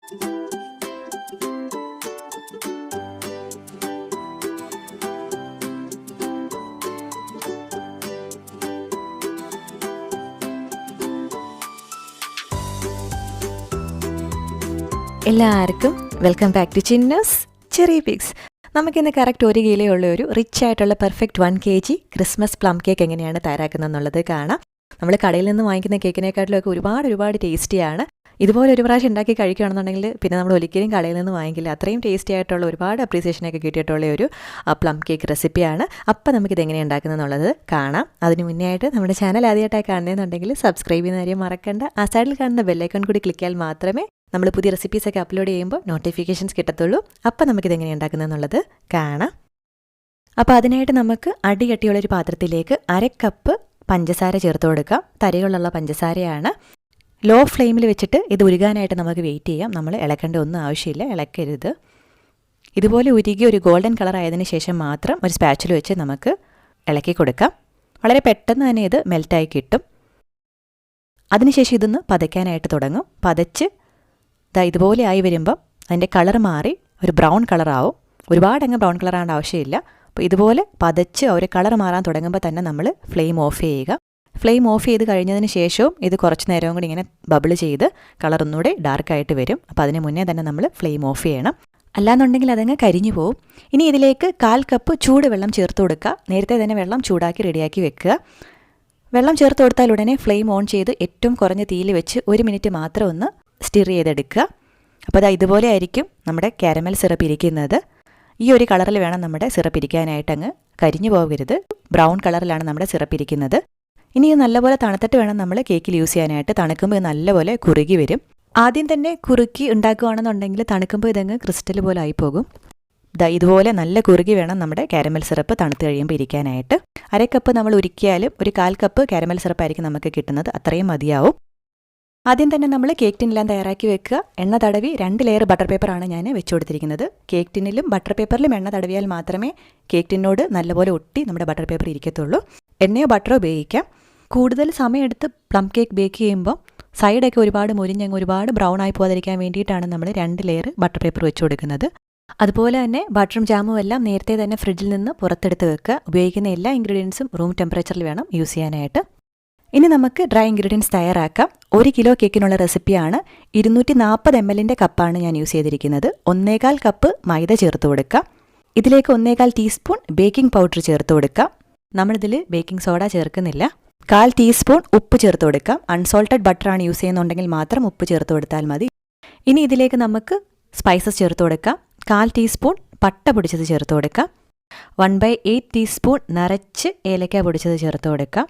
എല്ലാവർക്കും welcome back to ചിന്നസ് ചെറിയ pics. നമുക്കിന്ന് കറക്റ്റ് 1 കിലോ ഉള്ള ഒരു റിച്ച് ആയിട്ടുള്ള perfect 1 kg Christmas plum cake എങ്ങനെയാണ് തയ്യാറാക്കുന്നത് എന്നുള്ളത് കാണാം. നമ്മൾ കടയിൽ നിന്ന് വാങ്ങിക്കുന്ന കേക്കിനെക്കാട്ടിലൊക്കെ ഒരുപാട് ടേസ്റ്റിയാണ്. ഇതുപോലെ ഒരു പ്രാവശ്യം ഉണ്ടാക്കി കഴിക്കുകയാണെന്നുണ്ടെങ്കിൽ പിന്നെ നമ്മൾ ഒരിക്കലും കടയിൽ നിന്ന് വാങ്ങിക്കില്ല. അത്രയും ടേസ്റ്റി ആയിട്ടുള്ള ഒരുപാട് അപ്രീസിയേഷനൊക്കെ കിട്ടിയിട്ടുള്ള ഒരു പ്ലം കേക്ക് റെസിപ്പിയാണ്. അപ്പോൾ നമുക്കിത് എങ്ങനെ ഉണ്ടാക്കുന്നത് എന്നുള്ളത് കാണാം. അതിന് മുന്നേ ആയിട്ട് നമ്മുടെ ചാനൽ ആദ്യമായിട്ടായി കാണുന്നതെന്നുണ്ടെങ്കിൽ സബ്സ്ക്രൈബ് ചെയ്യുന്ന കാര്യം മറക്കണ്ട. ആ സൈഡിൽ കാണുന്ന ബെല്ലൈക്കൺ കൂടി ക്ലിക്ക് ചെയ്താൽ മാത്രമേ നമ്മൾ പുതിയ റെസിപ്പീസൊക്കെ അപ്ലോഡ് ചെയ്യുമ്പോൾ നോട്ടിഫിക്കേഷൻസ് കിട്ടത്തുള്ളൂ. അപ്പോൾ നമുക്കിത് എങ്ങനെ ഉണ്ടാക്കുന്നത് എന്നുള്ളത് കാണാം. അപ്പോൾ അതിനായിട്ട് നമുക്ക് അടികട്ടിയുള്ളൊരു പാത്രത്തിലേക്ക് 1/2 കപ്പ് പഞ്ചസാര ചേർത്ത് കൊടുക്കാം. തരികളുള്ള പഞ്ചസാരയാണ്. ലോ ഫ്ലെയിമിൽ വെച്ചിട്ട് ഇത് ഉരുകാനായിട്ട് നമുക്ക് വെയിറ്റ് ചെയ്യാം. നമ്മൾ ഇളക്കേണ്ട ഒന്നും ആവശ്യമില്ല, ഇളക്കരുത്. ഇതുപോലെ ഉരുകി ഒരു ഗോൾഡൻ കളർ ആയതിനു ശേഷം മാത്രം ഒരു സ്പാച്ചിൽ വെച്ച് നമുക്ക് ഇളക്കി കൊടുക്കാം. വളരെ പെട്ടെന്ന് തന്നെ ഇത് മെൽറ്റായി കിട്ടും. അതിനുശേഷം ഇതൊന്ന് പതയ്ക്കാനായിട്ട് തുടങ്ങും. പതച്ച് ഇതുപോലെ ആയി വരുമ്പം അതിൻ്റെ കളർ മാറി ഒരു ബ്രൗൺ കളറാവും. ഒരുപാടങ്ങ് ബ്രൗൺ കളർ ആവേണ്ട ആവശ്യമില്ല. അപ്പോൾ ഇതുപോലെ പതച്ച് ഒരു കളർ മാറാൻ തുടങ്ങുമ്പോൾ തന്നെ നമ്മൾ ഫ്ലെയിം ഓഫ് ചെയ്യുക. ഫ്ലെയിം ഓഫ് ചെയ്ത് കഴിഞ്ഞതിന് ശേഷവും ഇത് കുറച്ച് നേരവും കൂടി ഇങ്ങനെ ബബിൾ ചെയ്ത് കളർ ഒന്നുകൂടെ ഡാർക്കായിട്ട് വരും. അപ്പോൾ അതിന് മുന്നേ തന്നെ നമ്മൾ ഫ്ലെയിം ഓഫ് ചെയ്യണം. അല്ലാന്നുണ്ടെങ്കിൽ അതങ്ങ് കരിഞ്ഞു പോവും. ഇനി ഇതിലേക്ക് 1/4 കപ്പ് ചൂടുവെള്ളം ചേർത്ത് കൊടുക്കുക. നേരത്തെ തന്നെ വെള്ളം ചൂടാക്കി റെഡിയാക്കി വെക്കുക. വെള്ളം ചേർത്ത് കൊടുത്താൽ ഉടനെ ഫ്ലെയിം ഓൺ ചെയ്ത് ഏറ്റവും കുറഞ്ഞ തീയിൽ വെച്ച് 1 മിനിറ്റ് മാത്രം ഒന്ന് സ്റ്റിർ ചെയ്തെടുക്കുക. അപ്പോൾ ഇതുപോലെ ആയിരിക്കും നമ്മുടെ കാരമൽ സിറപ്പ് ഇരിക്കുന്നത്. ഈ ഒരു കളറിൽ വേണം നമ്മുടെ സിറപ്പ് ഇരിക്കാനായിട്ട്, അങ്ങ് കരിഞ്ഞു പോകരുത്. ബ്രൗൺ കളറിലാണ് നമ്മുടെ സിറപ്പ് ഇരിക്കുന്നത്. ഇനി ഇത് നല്ലപോലെ തണുത്തിട്ട് വേണം നമ്മൾ കേക്കിൽ യൂസ് ചെയ്യാനായിട്ട്. തണുക്കുമ്പോൾ ഇത് നല്ലപോലെ കുറുകി വരും. ആദ്യം തന്നെ കുറുക്കി ഉണ്ടാക്കുകയാണെന്നുണ്ടെങ്കിൽ തണുക്കുമ്പോൾ ഇതങ്ങ് ക്രിസ്റ്റൽ പോലെ ആയിപ്പോകും. ഇതുപോലെ നല്ല കുറുകി വേണം നമ്മുടെ കാരമൽ സിറപ്പ് തണുത്ത് കഴിയുമ്പോൾ ഇരിക്കാനായിട്ട്. 1/2 കപ്പ് നമ്മൾ ഉരുക്കിയാലും ഒരു 1/4 കപ്പ് കാരമൽ സിറപ്പായിരിക്കും നമുക്ക് കിട്ടുന്നത്. അത്രയും മതിയാവും. ആദ്യം തന്നെ നമ്മൾ കേക്ക് ടിന്നെല്ലാം തയ്യാറാക്കി വെക്കുക. എണ്ണ തടവി 2 ലെയർ ബട്ടർ പേപ്പറാണ് ഞാൻ വെച്ചു കൊടുത്തിരിക്കുന്നത്. കേക്ക് ടിന്നിലും ബട്ടർ പേപ്പറിലും എണ്ണ തടവിയാൽ മാത്രമേ കേക്ക് ടിന്നോട് നല്ലപോലെ ഒട്ടി നമ്മുടെ ബട്ടർ പേപ്പർ ഇരിക്കത്തുള്ളൂ. എണ്ണയോ ബട്ടറോ ഉപയോഗിക്കാം. കൂടുതൽ സമയമെടുത്ത് പ്ലം കേക്ക് ബേക്ക് ചെയ്യുമ്പോൾ സൈഡൊക്കെ ഒരുപാട് മുരിഞ്ഞങ്ങ് ഒരുപാട് ബ്രൗൺ ആയി പോകാതിരിക്കാൻ വേണ്ടിയിട്ടാണ് നമ്മൾ 2 ലെയർ ബട്ടർ പേപ്പർ വെച്ച് കൊടുക്കുന്നത്. അതുപോലെ തന്നെ ബട്ടറും ജാമും എല്ലാം നേരത്തെ തന്നെ ഫ്രിഡ്ജിൽ നിന്ന് പുറത്തെടുത്ത് വെക്കുക. ഉപയോഗിക്കുന്ന എല്ലാ ഇൻഗ്രീഡിയൻസും റൂം ടെമ്പറേച്ചറിൽ വേണം യൂസ് ചെയ്യാനായിട്ട്. ഇനി നമുക്ക് ഡ്രൈ ഇൻഗ്രീഡിയൻസ് തയ്യാറാക്കാം. 1 കിലോ കേക്കിനുള്ള റെസിപ്പിയാണ്. 240 ml കപ്പാണ് ഞാൻ യൂസ് ചെയ്തിരിക്കുന്നത്. 1/4 കപ്പ് മൈദ ചേർത്ത് കൊടുക്കാം. ഇതിലേക്ക് 1/4 ടീസ്പൂൺ ബേക്കിംഗ് പൗഡർ ചേർത്ത് കൊടുക്കാം. നമ്മളിതിൽ ബേക്കിംഗ് സോഡ ചേർക്കുന്നില്ല. 1/4 ടീസ്പൂൺ ഉപ്പ് ചേർത്ത് കൊടുക്കാം. അൺസോൾട്ടഡ് ബട്ടറാണ് യൂസ് ചെയ്യുന്നുണ്ടെങ്കിൽ മാത്രം ഉപ്പ് ചേർത്ത് കൊടുത്താൽ മതി. ഇനി ഇതിലേക്ക് നമുക്ക് സ്പൈസസ് ചേർത്ത് കൊടുക്കാം. 1/4 ടീസ്പൂൺ പട്ട പൊടിച്ചത് ചേർത്ത് കൊടുക്കാം. 1/8 ടീസ്പൂൺ നിറച്ച് ഏലക്ക പൊടിച്ചത് ചേർത്ത് കൊടുക്കാം.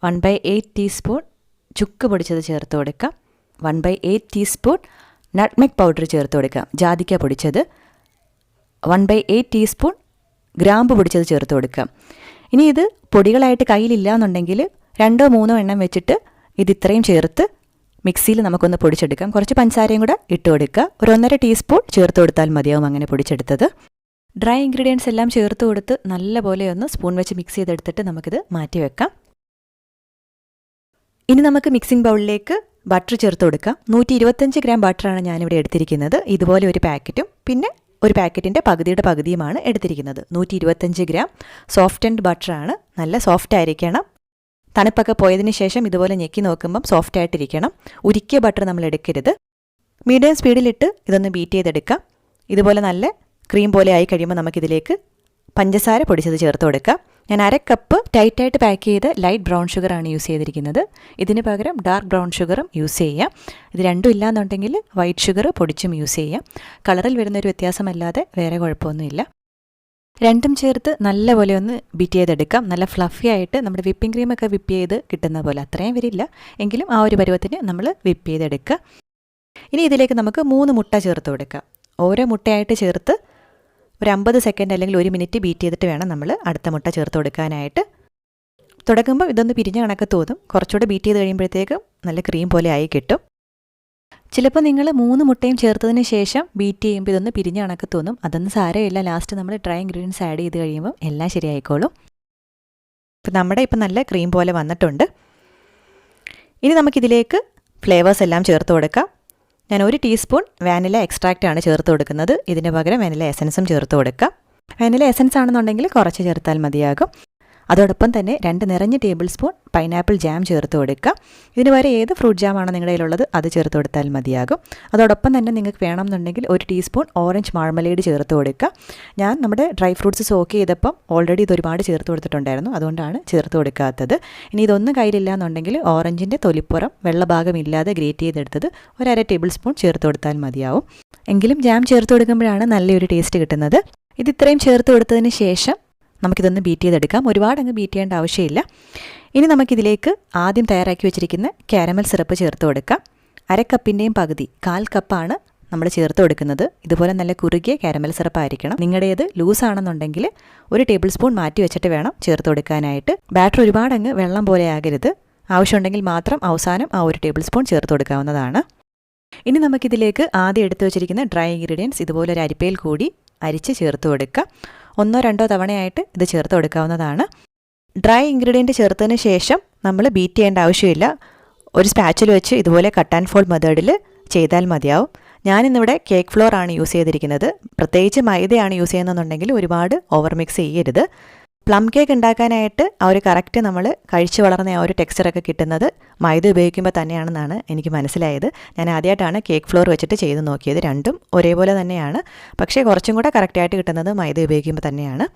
1/8 ടീസ്പൂൺ ചുക്ക് പൊടിച്ചത് ചേർത്ത് കൊടുക്കാം. 1/8 ടീസ്പൂൺ നട്ട്മെഗ് പൗഡർ ചേർത്ത് കൊടുക്കാം, ജാതിക്ക പൊടിച്ചത്. 1/8 ടീസ്പൂൺ ഗ്രാമ്പു പൊടിച്ചത് ചേർത്ത് കൊടുക്കാം. ഇനി ഇത് പൊടികളായിട്ട് കയ്യിലില്ല എന്നുണ്ടെങ്കിൽ 2-3 എണ്ണം വെച്ചിട്ട് ഇത് ഇത്രയും ചേർത്ത് മിക്സിയിൽ നമുക്കൊന്ന് പൊടിച്ചെടുക്കാം. കുറച്ച് പഞ്ചസാരയും കൂടെ ഇട്ട് കൊടുക്കുക. ഒരു 1.5 ടീസ്പൂൺ ചേർത്ത് കൊടുത്താൽ മതിയാവും അങ്ങനെ പൊടിച്ചെടുത്തത്. ഡ്രൈ ഇൻഗ്രീഡിയൻസ് എല്ലാം ചേർത്ത് കൊടുത്ത് നല്ലപോലെ ഒന്ന് സ്പൂൺ വെച്ച് മിക്സ് ചെയ്തെടുത്തിട്ട് നമുക്കിത് മാറ്റി വെക്കാം. ഇനി നമുക്ക് മിക്സിംഗ് ബൗളിലേക്ക് ബട്ടർ ചേർത്ത് കൊടുക്കാം. 125 ഗ്രാം ബട്ടറാണ് ഞാനിവിടെ എടുത്തിരിക്കുന്നത്. ഇതുപോലെ ഒരു പാക്കറ്റും പിന്നെ ഒരു പാക്കറ്റിൻ്റെ പകുതിയുടെ പകുതിയുമാണ് എടുത്തിരിക്കുന്നത്. 125 ഗ്രാം സോഫ്റ്റൻഡ് ബട്ടറാണ്. നല്ല സോഫ്റ്റ് ആയിരിക്കണം. തണുപ്പൊക്കെ പോയതിന് ശേഷം ഇതുപോലെ ഞെക്കി നോക്കുമ്പം സോഫ്റ്റ് ആയിട്ടിരിക്കണം. ഉരുക്കിയ ബട്ടർ നമ്മൾ എടുക്കരുത്. മീഡിയം സ്പീഡിലിട്ട് ഇതൊന്ന് ബീറ്റ് ചെയ്തെടുക്കാം. ഇതുപോലെ നല്ല ക്രീം പോലെ ആയി കഴിയുമ്പോൾ നമുക്കിതിലേക്ക് പഞ്ചസാര പൊടിച്ചത് ചേർത്ത് കൊടുക്കാം. ഞാൻ 1/2 കപ്പ് ടൈറ്റായിട്ട് പാക്ക് ചെയ്ത് ലൈറ്റ് ബ്രൗൺ ഷുഗറാണ് യൂസ് ചെയ്തിരിക്കുന്നത്. ഇതിന് പകരം ഡാർക്ക് ബ്രൗൺ ഷുഗറും യൂസ് ചെയ്യാം. ഇത് രണ്ടും ഇല്ലാന്നുണ്ടെങ്കിൽ വൈറ്റ് ഷുഗർ പൊടിച്ചും യൂസ് ചെയ്യാം. കളറിൽ വരുന്നൊരു വ്യത്യാസമല്ലാതെ വേറെ കുഴപ്പമൊന്നുമില്ല. രണ്ടും ചേർത്ത് നല്ലപോലെ ഒന്ന് ബീറ്റ് ചെയ്തെടുക്കാം. നല്ല ഫ്ലഫി ആയിട്ട് നമ്മുടെ വിപ്പിംഗ് ക്രീമൊക്കെ വിപ്പ് ചെയ്ത് കിട്ടുന്ന പോലെ, അത്രയും വരില്ല എങ്കിലും ആ ഒരു പരുവത്തിന് നമ്മൾ വിപ്പ് ചെയ്തെടുക്കുക. ഇനി ഇതിലേക്ക് നമുക്ക് 3 മുട്ട ചേർത്ത് കൊടുക്കാം. ഓരോ മുട്ടയായിട്ട് ചേർത്ത് ഒരു 50 സെക്കൻഡ് അല്ലെങ്കിൽ 1 മിനിറ്റ് ബീറ്റ് ചെയ്തിട്ട് വേണം നമ്മൾ അടുത്ത മുട്ട ചേർത്ത് കൊടുക്കാനായിട്ട്. തുടങ്ങുമ്പോൾ ഇതൊന്ന് പിരിഞ്ഞ കണക്ക് തോന്നും. കുറച്ചുകൂടെ ബീറ്റ് ചെയ്ത് കഴിയുമ്പോഴത്തേക്കും നല്ല ക്രീം പോലെ ആയി കിട്ടും. ചിലപ്പോൾ നിങ്ങൾ 3 മുട്ടയും ചേർത്തതിന് ശേഷം ബീറ്റ് ചെയ്യുമ്പോൾ ഇതൊന്ന് പിരിഞ്ഞ കണക്ക് തോന്നും. അതൊന്നും സാരമില്ല. ലാസ്റ്റ് നമ്മൾ ഡ്രൈ ഇൻഗ്രീഡിയൻസ് ആഡ് ചെയ്ത് കഴിയുമ്പോൾ എല്ലാം ശരിയായിക്കോളും. ഇപ്പം നമ്മുടെ ഇപ്പം നല്ല ക്രീം പോലെ വന്നിട്ടുണ്ട്. ഇനി നമുക്കിതിലേക്ക് ഫ്ലേവേഴ്സ് എല്ലാം ചേർത്ത് കൊടുക്കാം. ഞാൻ 1 ടീസ്പൂൺ വാനില എക്സ്ട്രാക്റ്റാണ് ചേർത്ത് കൊടുക്കുന്നത്. ഇതിന് പകരം വാനില എസൻസും ചേർത്ത് കൊടുക്കാം. വാനില എസൻസ് ആണെന്നുണ്ടെങ്കിൽ കുറച്ച് ചേർത്താൽ മതിയാകും. അതോടൊപ്പം തന്നെ 2 നിറഞ്ഞ ടേബിൾ സ്പൂൺ പൈനാപ്പിൾ ജാം ചേർത്ത് കൊടുക്കുക. ഇതിന് വരെ ഏത് ഫ്രൂട്ട് ജാമാണ് നിങ്ങളുടെ കയ്യിലുള്ളത് അത് ചേർത്ത് കൊടുത്താൽ മതിയാകും. അതോടൊപ്പം തന്നെ നിങ്ങൾക്ക് വേണമെന്നുണ്ടെങ്കിൽ 1 ടീസ്പൂൺ ഓറഞ്ച് മാർമലേഡ് ചേർത്ത് കൊടുക്കുക. ഞാൻ നമ്മുടെ ഡ്രൈ ഫ്രൂട്ട്സ് സോക്ക് ചെയ്തപ്പം ഓൾറെഡി ഇത് ഒരുപാട് ചേർത്ത് കൊടുത്തിട്ടുണ്ടായിരുന്നു, അതുകൊണ്ടാണ് ചേർത്ത് കൊടുക്കാത്തത്. ഇനി ഇതൊന്നും കയ്യിലില്ല എന്നുണ്ടെങ്കിൽ ഓറഞ്ചിൻ്റെ തൊലിപ്പുറം വെള്ളഭാഗമില്ലാതെ ഗ്രേറ്റ് ചെയ്തെടുത്തത് 1/2 ടേബിൾ സ്പൂൺ ചേർത്ത് കൊടുത്താൽ മതിയാവും. എങ്കിലും ജാം ചേർത്ത് കൊടുക്കുമ്പോഴാണ് നല്ലൊരു ടേസ്റ്റ് കിട്ടുന്നത്. ഇത് ഇത്രയും ചേർത്ത് കൊടുത്തതിന് ശേഷം നമുക്കിതൊന്ന് ബീറ്റ് ചെയ്തെടുക്കാം. ഒരുപാട് അങ്ങ് ബീറ്റ് ചെയ്യേണ്ട ആവശ്യമില്ല. ഇനി നമുക്കിതിലേക്ക് ആദ്യം തയ്യാറാക്കി വെച്ചിരിക്കുന്ന കാരമൽ സിറപ്പ് ചേർത്ത് കൊടുക്കാം. 1/2 കപ്പിൻ്റെയും പകുതി 1/4 കപ്പാണ് നമ്മൾ ചേർത്ത് കൊടുക്കുന്നത്. ഇതുപോലെ നല്ല കുറുകിയ കാരമൽ സിറപ്പ് ആയിരിക്കണം. നിങ്ങളുടേത് ലൂസ് ആണെന്നുണ്ടെങ്കിൽ 1 ടേബിൾ സ്പൂൺ മാറ്റി വെച്ചിട്ട് വേണം ചേർത്ത് കൊടുക്കാനായിട്ട്. ബാറ്റർ ഒരുപാട് അങ്ങ് വെള്ളം പോലെ ആകരുത്. ആവശ്യമുണ്ടെങ്കിൽ മാത്രം അവസാനം ആ 1 ടേബിൾ സ്പൂൺ ചേർത്ത് കൊടുക്കാവുന്നതാണ്. ഇനി നമുക്കിതിലേക്ക് ആദ്യം എടുത്തു വെച്ചിരിക്കുന്ന ഡ്രൈ ഇൻഗ്രീഡിയൻസ് ഇതുപോലെ ഒരു അരിപ്പയിൽ കൂടി അരിച്ച് ചേർത്ത് കൊടുക്കുക. 1-2 തവണയായിട്ട് ഇത് ചേർത്ത് കൊടുക്കാവുന്നതാണ്. ഡ്രൈ ഇൻഗ്രീഡിയൻറ്റ് ചേർത്തതിന് ശേഷം നമ്മൾ ബീറ്റ് ചെയ്യേണ്ട ആവശ്യമില്ല. ഒരു സ്പാച്ചിൽ വെച്ച് ഇതുപോലെ കട്ട് ആൻഡ് ഫോൾഡ് മെത്തേഡിൽ ചെയ്താൽ മതിയാവും. ഞാനിന്നിവിടെ കേക്ക് ഫ്ലോർ ആണ് യൂസ് ചെയ്തിരിക്കുന്നത്. പ്രത്യേകിച്ച് മൈദയാണ് യൂസ് ചെയ്യുന്നതെന്നുണ്ടെങ്കിൽ ഒരുപാട് ഓവർ മിക്സ് ചെയ്യരുത്. പ്ലം കേക്ക് ഉണ്ടാക്കാനായിട്ട് ആ ഒരു കറക്റ്റ് നമ്മൾ കഴിച്ചു വളർന്ന ആ ഒരു ടെക്സ്ചറൊക്കെ കിട്ടുന്നത് മൈദ ഉപയോഗിക്കുമ്പോൾ തന്നെയാണെന്നാണ് എനിക്ക് മനസ്സിലായത്. ഞാൻ ആദ്യമായിട്ടാണ് കേക്ക് ഫ്ലോർ വെച്ചിട്ട് ചെയ്ത് നോക്കിയത്. രണ്ടും ഒരേപോലെ തന്നെയാണ്, പക്ഷേ കുറച്ചും കൂടെ കറക്റ്റായിട്ട് കിട്ടുന്നത് മൈദ ഉപയോഗിക്കുമ്പോൾ തന്നെയാണ്.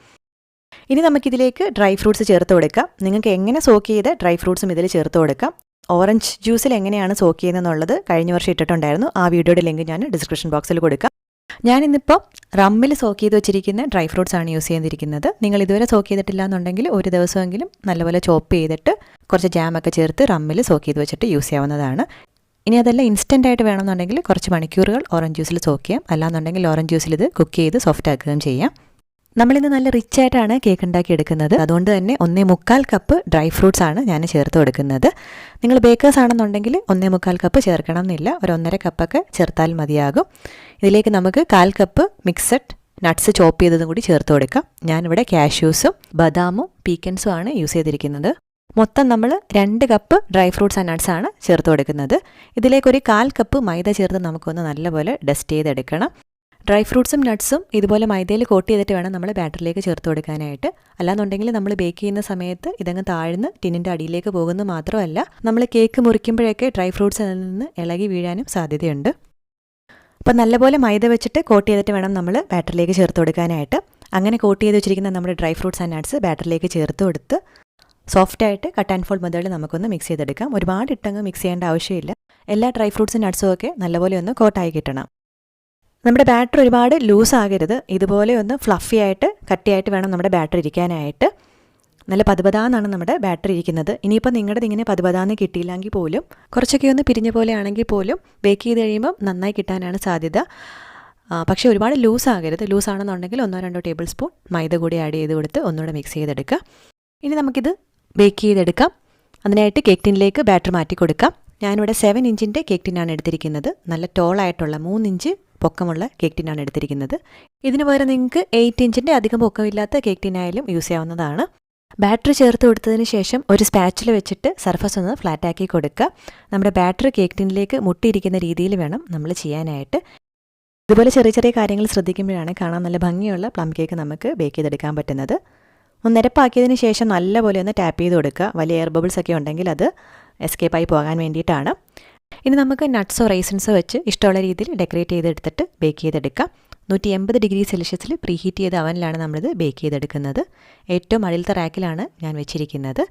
ഇനി നമുക്കിതിലേക്ക് ഡ്രൈ ഫ്രൂട്ട്സ് ചേർത്ത് കൊടുക്കാം. നിങ്ങൾക്ക് എങ്ങനെ സോക്ക് ചെയ്ത് ഡ്രൈ ഫ്രൂട്ട്സും ഇതിൽ ചേർത്ത് കൊടുക്കാം. ഓറഞ്ച് ജ്യൂസിൽ എങ്ങനെയാണ് സോക്ക് ചെയ്യുന്നതെന്നുള്ളത് കഴിഞ്ഞ വർഷം ഇട്ടിട്ടുണ്ടായിരുന്നു. ആ വീഡിയോയുടെ ലിങ്ക് ഞാൻ ഡിസ്ക്രിപ്ഷൻ ബോക്സിൽ കൊടുക്കാം. ഞാനിന്നിപ്പോൾ റമ്മിൽ സോക്ക് ചെയ്ത് വെച്ചിരിക്കുന്ന ഡ്രൈ ഫ്രൂട്ട്സ് ആണ് യൂസ് ചെയ്തിരിക്കുന്നത്. നിങ്ങൾ ഇതുവരെ സോക്ക് ചെയ്തിട്ടില്ല എന്നുണ്ടെങ്കിൽ ഒരു ദിവസമെങ്കിലും നല്ലപോലെ ചോപ്പ് ചെയ്തിട്ട് കുറച്ച് ജാമൊക്കെ ചേർത്ത് റമ്മിൽ സോക്ക് ചെയ്ത് വെച്ചിട്ട് യൂസ് ചെയ്യാവുന്നതാണ്. ഇനി അതെല്ലാം ഇൻസ്റ്റൻ്റ് ആയിട്ട് വേണമെന്നുണ്ടെങ്കിൽ കുറച്ച് മണിക്കൂറുകൾ ഓറഞ്ച് ജ്യൂസിൽ സോക്ക് ചെയ്യാം. അല്ലാന്നുണ്ടെങ്കിൽ ഓറഞ്ച് ജ്യൂസിൽ ഇത് കുക്ക് ചെയ്ത് സോഫ്റ്റ് ആക്കുകയും ചെയ്യാം. നമ്മളിന്ന് നല്ല റിച്ച് ആയിട്ടാണ് കേക്ക് ഉണ്ടാക്കി എടുക്കുന്നത്. അതുകൊണ്ട് തന്നെ 1/4 കപ്പ് ഡ്രൈ ഫ്രൂട്ട്സ് ആണ് ഞാൻ ചേർത്ത് കൊടുക്കുന്നത്. നിങ്ങൾ ബേക്കേഴ്സ് ആണെന്നുണ്ടെങ്കിൽ 1/4 കപ്പ് ചേർക്കണം എന്നില്ല, ഒരു 1.5 കപ്പൊക്കെ ചേർത്താൽ മതിയാകും. ഇതിലേക്ക് നമുക്ക് 1/4 കപ്പ് മിക്സഡ് നട്ട്സ് ചോപ്പ് ചെയ്തതും കൂടി ചേർത്ത് കൊടുക്കാം. ഞാനിവിടെ കാഷ്യൂസും ബദാമും പീക്കൻസും ആണ് യൂസ് ചെയ്തിരിക്കുന്നത്. മൊത്തം നമ്മൾ 2 cup dry fruits and nuts ആണ് ചേർത്ത് കൊടുക്കുന്നത്. ഇതിലേക്കൊരു 1/4 കപ്പ് മൈദ ചേർത്ത് നമുക്കൊന്ന് നല്ലപോലെ ഡസ്റ്റ് ചെയ്തെടുക്കണം. ഡ്രൈ ഫ്രൂട്ട്സും നട്ട്സും ഇതുപോലെ മൈദയിൽ കോട്ട് ചെയ്തിട്ട് വേണം നമ്മൾ ബാറ്ററിലേക്ക് ചേർത്ത് കൊടുക്കാനായിട്ട്. അല്ലാന്നുണ്ടെങ്കിൽ നമ്മൾ ബേക്ക് ചെയ്യുന്ന സമയത്ത് ഇതങ്ങ് താഴ്ന്ന് ടിന്നിൻ്റെ അടിയിലേക്ക് പോകുന്നത് മാത്രമല്ല, നമ്മൾ കേക്ക് മുറിക്കുമ്പോഴൊക്കെ ഡ്രൈ ഫ്രൂട്ട്സിൽ നിന്ന് ഇളകി വീഴാനും സാധ്യതയുണ്ട്. അപ്പോൾ നല്ലപോലെ മൈദ വെച്ചിട്ട് കോട്ട് ചെയ്തിട്ട് വേണം നമ്മൾ ബാറ്ററിലേക്ക് ചേർത്ത് കൊടുക്കാനായിട്ട്. അങ്ങനെ കോട്ട് ചെയ്ത് വെച്ചിരിക്കുന്ന നമ്മുടെ ഡ്രൈ ഫ്രൂട്ട്സ് ആൻഡ് നട്ട്സ് ബാറ്ററിലേക്ക് ചേർത്ത് കൊടുത്ത് സോഫ്റ്റായിട്ട് കട്ട് ആൻഡ് ഫോൾഡ് മെത്തേഡിൽ നമുക്കൊന്ന് മിക്സ് ചെയ്തെടുക്കാം. ഒരുപാട് ഇട്ടങ്ങ് മിക്സ് ചെയ്യേണ്ട ആവശ്യമില്ല. എല്ലാ ഡ്രൈ ഫ്രൂട്ട്സും നട്ട്സും ഒക്കെ നല്ലപോലെ ഒന്ന് കോട്ടായി കിട്ടണം. നമ്മുടെ ബാറ്റർ ഒരുപാട് ലൂസ് ആകരുത്. ഇതുപോലെ ഒന്ന് ഫ്ലഫി ആയിട്ട് കട്ടിയായിട്ട് വേണം നമ്മുടെ ബാറ്റർ ഇരിക്കാനായിട്ട്. നല്ല പതുപതാന്നാണ് നമ്മുടെ ബാറ്റർ ഇരിക്കുന്നത്. ഇനിയിപ്പോൾ നിങ്ങളുടെ ഇങ്ങനെ പതുപതാന്ന് കിട്ടിയില്ലെങ്കിൽ പോലും കുറച്ചൊക്കെ ഒന്ന് പിരിഞ്ഞ പോലെ ആണെങ്കിൽ പോലും ബേക്ക് ചെയ്ത് കഴിയുമ്പോൾ നന്നായി കിട്ടാനാണ് സാധ്യത. പക്ഷേ ഒരുപാട് ലൂസ് ആകരുത്. ലൂസ് ആണെന്നുണ്ടെങ്കിൽ 1-2 ടേബിൾ സ്പൂൺ മൈദ കൂടി ആഡ് ചെയ്ത് കൊടുത്ത് ഒന്നുകൂടെ മിക്സ് ചെയ്തെടുക്കുക. ഇനി നമുക്കിത് ബേക്ക് ചെയ്തെടുക്കാം. അതിനായിട്ട് കേക്ക് ടിന്നിലേക്ക് ബാറ്റർ മാറ്റി കൊടുക്കാം. ഞാനിവിടെ 7 ഇഞ്ചിൻ്റെ കേക്ക് ടിന്നാണ് എടുത്തിരിക്കുന്നത്. നല്ല ടോളായിട്ടുള്ള 3 ഇഞ്ച് പൊക്കമുള്ള കേക്ക് ടിന്നാണ് എടുത്തിരിക്കുന്നത്. ഇതിന് പകരം നിങ്ങൾക്ക് 8 ഇഞ്ചിൻ്റെ അധികം പൊക്കമില്ലാത്ത കേക്ക് ടിന്നായാലും യൂസ് ചെയ്യാവുന്നതാണ്. ബാറ്റർ ചേർത്ത് കൊടുത്തതിന് ശേഷം ഒരു സ്പാച്ചിൽ വെച്ചിട്ട് സർഫസ് ഒന്ന് ഫ്ലാറ്റാക്കി കൊടുക്കുക. നമ്മുടെ ബാറ്റർ കേക്ക് ടിന്നിലേക്ക് മുട്ടിയിരിക്കുന്ന രീതിയിൽ വേണം നമ്മൾ ചെയ്യാനായിട്ട്. ഇതുപോലെ ചെറിയ ചെറിയ കാര്യങ്ങൾ ശ്രദ്ധിക്കുമ്പോഴാണ് കാണാൻ നല്ല ഭംഗിയുള്ള പ്ലം കേക്ക് നമുക്ക് ബേക്ക് ചെയ്തെടുക്കാൻ പറ്റുന്നത്. ഒന്ന് നിരപ്പാക്കിയതിന് ശേഷം നല്ലപോലെ ഒന്ന് ടാപ്പ് ചെയ്ത് കൊടുക്കുക. വലിയ എയർ ബബിൾസ് ഒക്കെ ഉണ്ടെങ്കിൽ അത് എസ്കേപ്പായി പോകാൻ വേണ്ടിയിട്ടാണ്. ഇനി നമുക്ക് നട്ട്സോ റൈസൻസോ വെച്ച് ഇഷ്ടമുള്ള രീതിയിൽ ഡെക്കറേറ്റ് ചെയ്തെടുത്തിട്ട് ബേക്ക് ചെയ്തെടുക്കാം. 180 ഡിഗ്രി സെൽഷ്യസിൽ പ്രീ ഹീറ്റ് ചെയ്ത അവനിലാണ് നമ്മളിത് ബേക്ക് ചെയ്തെടുക്കുന്നത്. ഏറ്റവും അടിയിലത്തെ റാക്കിലാണ് ഞാൻ വെച്ചിരിക്കുന്നത്.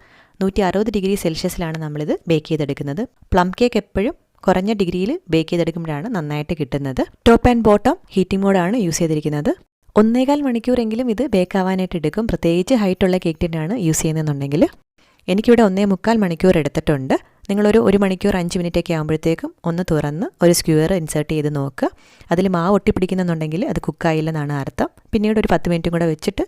160 ഡിഗ്രി സെൽഷ്യസിലാണ് നമ്മളിത് ബേക്ക് ചെയ്തെടുക്കുന്നത്. പ്ലം കേക്ക് എപ്പോഴും കുറഞ്ഞ ഡിഗ്രിയിൽ ബേക്ക് ചെയ്തെടുക്കുമ്പോഴാണ് നന്നായിട്ട് കിട്ടുന്നത്. ടോപ്പ് ആൻഡ് ബോട്ടം ഹീറ്റിംഗ് മോഡാണ് യൂസ് ചെയ്തിരിക്കുന്നത്. 1.25 മണിക്കൂറെങ്കിലും ഇത് ബേക്ക് ആവാനായിട്ട് എടുക്കും. പ്രത്യേകിച്ച് ഹൈറ്റുള്ള കേക്ക് ടിന്നാണ് യൂസ് ചെയ്യുന്നതെന്നുണ്ടെങ്കിൽ. എനിക്കിവിടെ 1.25 മണിക്കൂർ എടുത്തിട്ടുണ്ട്. നിങ്ങളൊരു 1 മണിക്കൂർ 5 മിനിറ്റൊക്കെ ആകുമ്പോഴത്തേക്കും ഒന്ന് തുറന്ന് ഒരു സ്ക്യൂർ ഇൻസേർട്ട് ചെയ്ത് നോക്കുക. അതിൽ മാവ് ഒട്ടിപ്പിടിക്കുന്നുണ്ടെങ്കിൽ അത് കുക്കായില്ലെന്നാണ് അർത്ഥം. പിന്നീട് ഒരു 10 മിനിറ്റും കൂടെ വെച്ചിട്ട്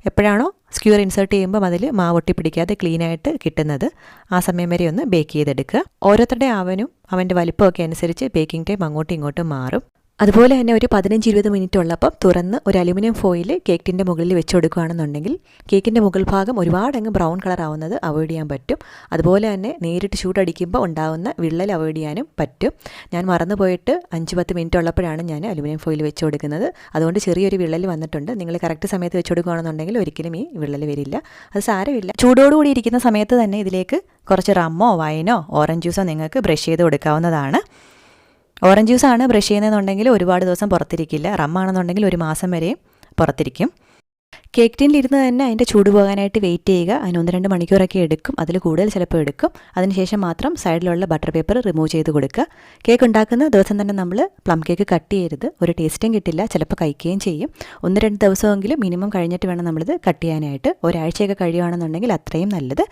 എപ്പോഴാണോ സ്ക്യൂർ ഇൻസേർട്ട് ചെയ്യുമ്പോൾ അതിൽ മാവ് ഒട്ടിപ്പിടിക്കാതെ ക്ലീനായിട്ട് കിട്ടുന്നത് ആ സമയം വരെ ഒന്ന് ബേക്ക് ചെയ്തെടുക്കുക. ഓരോരുത്തരുടെ അവനും അവൻ്റെ വലിപ്പമൊക്കെ അനുസരിച്ച് ബേക്കിംഗ് ടൈം അങ്ങോട്ടും ഇങ്ങോട്ടും മാറും. അതുപോലെ തന്നെ ഒരു 15-20 മിനിറ്റ് ഉള്ളപ്പം തുറന്ന് ഒരു അലുമിനിയം ഫോയിൽ കേക്കിൻ്റെ മുകളിൽ വെച്ച് കൊടുക്കുകയാണെന്നുണ്ടെങ്കിൽ കേക്കിൻ്റെ മുകൾ ഭാഗം ഒരുപാടങ്ങ് ബ്രൗൺ കളർ ആവുന്നത് അവോയ്ഡ് ചെയ്യാൻ പറ്റും. അതുപോലെ തന്നെ നേരിട്ട് ചൂടടിക്കുമ്പോൾ ഉണ്ടാകുന്ന വിള്ളൽ അവോയ്ഡ് ചെയ്യാനും പറ്റും. ഞാൻ മറന്നു പോയിട്ട് 5-10 മിനിറ്റ് ഉള്ളപ്പോഴാണ് ഞാൻ അലുമിനിയം ഫോയിൽ വെച്ച് കൊടുക്കുന്നത്. അതുകൊണ്ട് ചെറിയൊരു വിള്ളൽ വന്നിട്ടുണ്ട്. നിങ്ങൾ കറക്റ്റ് സമയത്ത് വെച്ച് കൊടുക്കുകയാണെന്നുണ്ടെങ്കിൽ ഒരിക്കലും ഈ വിള്ളൽ വരില്ല. അത് സാരമില്ല. ചൂടോടുകൂടി ഇരിക്കുന്ന സമയത്ത് തന്നെ ഇതിലേക്ക് കുറച്ച് റമ്മോ വൈനോ ഓറഞ്ച് ജ്യൂസോ നിങ്ങൾക്ക് ബ്രഷ് ചെയ്ത് കൊടുക്കാവുന്നതാണ്. ഓറഞ്ച് ജ്യൂസാണ് ബ്രഷ് ചെയ്യുന്നതെന്നുണ്ടെങ്കിൽ ഒരുപാട് ദിവസം പുറത്തിരിക്കില്ല. റമ്മാണെന്നുണ്ടെങ്കിൽ 1 മാസം വരെയും പുറത്തിരിക്കും. കേക്ക് ടിന്നിലിരുന്ന് തന്നെ അതിൻ്റെ ചൂട് പോകാനായിട്ട് വെയിറ്റ് ചെയ്യുക. അതിന് 1-2 മണിക്കൂറൊക്കെ എടുക്കും. അതിൽ കൂടുതൽ ചിലപ്പോൾ എടുക്കും. അതിനുശേഷം മാത്രം സൈഡിലുള്ള ബട്ടർ പേപ്പർ റിമൂവ് ചെയ്ത് കൊടുക്കുക. കേക്ക് ഉണ്ടാക്കുന്ന ദിവസം തന്നെ നമ്മൾ പ്ലം കേക്ക് കട്ട് ചെയ്യരുത്. ഒരു ടേസ്റ്റും കിട്ടില്ല. ചിലപ്പോൾ കഴിക്കുകയും ചെയ്യും. 1-2 ദിവസമെങ്കിലും മിനിമം കഴിഞ്ഞിട്ട് വേണം നമ്മളിത് കട്ട് ചെയ്യാനായിട്ട്. ഒരാഴ്ചയൊക്കെ കഴിയുകയാണെന്നുണ്ടെങ്കിൽ അത്രയും നല്ലത്.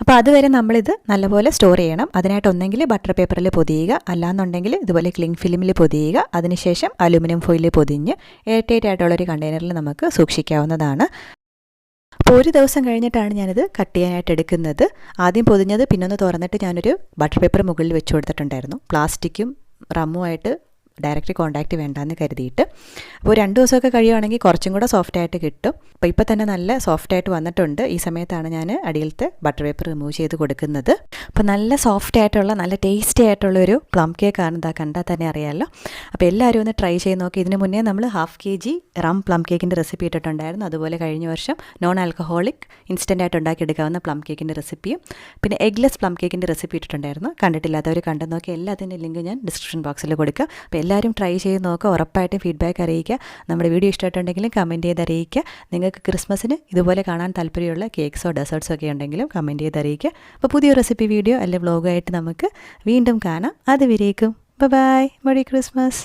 അപ്പോൾ അതുവരെ നമ്മളിത് നല്ലപോലെ സ്റ്റോർ ചെയ്യണം. അതിനായിട്ട് ഒന്നെങ്കിൽ ബട്ടർ പേപ്പറിൽ പൊതിയുക, അല്ലാന്നുണ്ടെങ്കിൽ ഇതുപോലെ ക്ലിംഗ് ഫിലിമിൽ പൊതിയുക. അതിനുശേഷം അലുമിനിയം ഫോയിലിൽ പൊതിഞ്ഞ് എയർ ടൈറ്റ് ആയിട്ടുള്ളൊരു കണ്ടെയ്നറിൽ നമുക്ക് സൂക്ഷിക്കാവുന്നതാണ്. അപ്പോൾ ഒരു ദിവസം കഴിഞ്ഞിട്ടാണ് ഞാനിത് കട്ട് ചെയ്യാനായിട്ട് എടുക്കുന്നത്. ആദ്യം പൊതിഞ്ഞത് പിന്നൊന്ന് തുറന്നിട്ട് ഞാനൊരു ബട്ടർ പേപ്പർ മുകളിൽ വെച്ച് കൊടുത്തിട്ടുണ്ടായിരുന്നു. പ്ലാസ്റ്റിക്കും റമ്മുമായിട്ട് ഡയറക്റ്റ് കോൺടാക്റ്റ് വേണ്ടാന്ന് കരുതിയിട്ട്. അപ്പോൾ 2 ദിവസമൊക്കെ കഴിയുവാണെങ്കിൽ കുറച്ചും കൂടെ സോഫ്റ്റായിട്ട് കിട്ടും. അപ്പോൾ ഇപ്പോൾ തന്നെ നല്ല സോഫ്റ്റായിട്ട് വന്നിട്ടുണ്ട്. ഈ സമയത്താണ് ഞാൻ അടിയിലത്തെ ബട്ടർ പേപ്പർ റിമൂവ് ചെയ്ത് കൊടുക്കുന്നത്. അപ്പോൾ നല്ല സോഫ്റ്റ് ആയിട്ടുള്ള നല്ല ടേസ്റ്റി ആയിട്ടുള്ളൊരു പ്ലം കേക്കാണ്. ഇതാ കണ്ടാൽ തന്നെ അറിയാമല്ലോ. അപ്പോൾ എല്ലാവരും ഒന്ന് ട്രൈ ചെയ്ത് നോക്കി. ഇതിന് മുന്നേ നമ്മൾ 1/2 kg റം പ്ലം കേക്കിൻ്റെ റെസിപ്പി ഇട്ടിട്ടുണ്ടായിരുന്നു. അതുപോലെ കഴിഞ്ഞ വർഷം നോൺ ആൽക്കഹോളിക് ഇൻസ്റ്റൻ്റായിട്ട് ഉണ്ടാക്കിയെടുക്കാവുന്ന പ്ലം കേക്കിൻ്റെ റെസിപ്പിയും പിന്നെ എഗ്ലെസ് പ്ലം കേക്കിൻ്റെ റെസിപ്പി ഇട്ടിട്ടുണ്ടായിരുന്നു. കണ്ടിട്ടില്ലാത്തവർ കണ്ടു നോക്കി. എല്ലാത്തിൻ്റെ ലിങ്ക് ഞാൻ ഡിസ്ക്രിപ്ഷൻ ബോക്സിൽ കൊടുക്കുക. അപ്പോൾ എല്ലാവരും ട്രൈ ചെയ്ത് നോക്കുക. ഉറപ്പായിട്ടും ഫീഡ്ബാക്ക് അറിയിക്കുക. നമ്മുടെ വീഡിയോ ഇഷ്ടമായിട്ടുണ്ടെങ്കിലും കമൻറ്റ് ചെയ്ത് അറിയിക്കുക. നിങ്ങൾക്ക് ക്രിസ്മസിന് ഇതുപോലെ കാണാൻ താല്പര്യമുള്ള കേക്ക്സോ ഡെസേർട്ട്സോ ഒക്കെ ഉണ്ടെങ്കിലും കമൻറ്റ് ചെയ്ത് അറിയിക്കുക. അപ്പോൾ പുതിയ റെസിപ്പി വീഡിയോ അല്ലെങ്കിൽ വ്ലോഗായിട്ട് നമുക്ക് വീണ്ടും കാണാം. അതുവരേക്കും ബൈ. Merry Christmas.